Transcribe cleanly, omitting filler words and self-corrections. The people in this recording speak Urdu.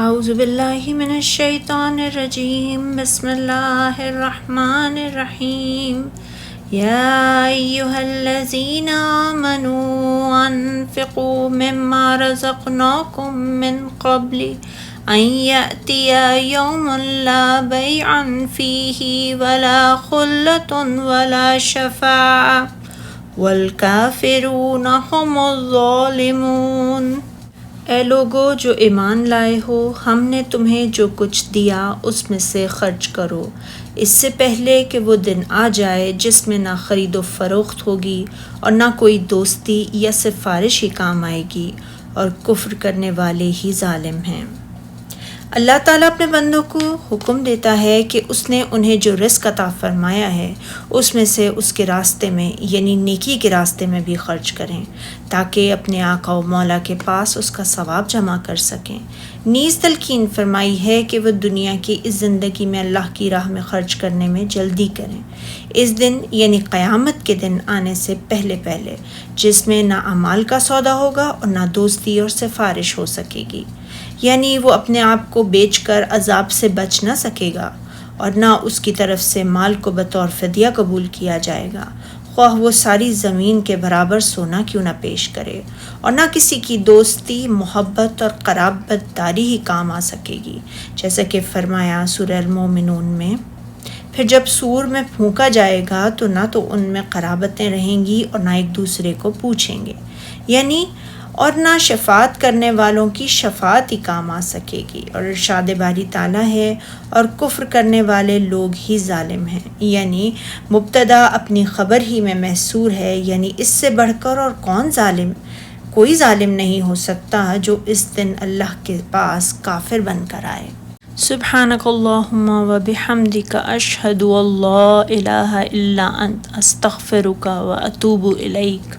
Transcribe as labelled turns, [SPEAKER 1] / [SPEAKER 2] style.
[SPEAKER 1] اعوذ باللہ من الشیطان الرجیم، بسم اللہ الرحمن الرحیم۔ یا ایہا الذین آمنوا انفقوا مما رزقناکم من قبل ان یأتی یوم لا بیع فیہ ولا خلۃ ولا شفاعۃ والکافرون هم الظالمون۔ اے لوگو جو ایمان لائے ہو، ہم نے تمہیں جو کچھ دیا اس میں سے خرچ کرو، اس سے پہلے کہ وہ دن آ جائے جس میں نہ خرید و فروخت ہوگی اور نہ کوئی دوستی یا سفارش ہی کام آئے گی، اور کفر کرنے والے ہی ظالم ہیں۔ اللہ تعالیٰ اپنے بندوں کو حکم دیتا ہے کہ اس نے انہیں جو رزق عطا فرمایا ہے اس میں سے اس کے راستے میں یعنی نیکی کے راستے میں بھی خرچ کریں، تاکہ اپنے آقا و مولا کے پاس اس کا ثواب جمع کر سکیں۔ نیز تلقین فرمائی ہے کہ وہ دنیا کی اس زندگی میں اللہ کی راہ میں خرچ کرنے میں جلدی کریں، اس دن یعنی قیامت کے دن آنے سے پہلے پہلے، جس میں نہ اعمال کا سودا ہوگا اور نہ دوستی اور سفارش ہو سکے گی، یعنی وہ اپنے آپ کو بیچ کر عذاب سے بچ نہ سکے گا، اور نہ اس کی طرف سے مال کو بطور فدیہ قبول کیا جائے گا، خواہ وہ ساری زمین کے برابر سونا کیوں نہ پیش کرے، اور نہ کسی کی دوستی، محبت اور قرابت داری ہی کام آ سکے گی، جیسا کہ فرمایا سورہ المومنون میں۔ پھر جب سور میں پھونکا جائے گا تو نہ تو ان میں قرابتیں رہیں گی اور نہ ایک دوسرے کو پوچھیں گے، یعنی اور نہ شفاعت کرنے والوں کی شفاعت ہی کام آ سکے گی۔ اور ارشاد باری تعالیٰ ہے، اور کفر کرنے والے لوگ ہی ظالم ہیں، یعنی مبتدا اپنی خبر ہی میں محصور ہے، یعنی اس سے بڑھ کر اور کون ظالم؟ کوئی ظالم نہیں ہو سکتا جو اس دن اللہ کے پاس کافر بن کر آئے۔ سبحانک اللہم و بحمدک، اشہد ان لا الہ الا انت، استغفرک و اتوب الیک۔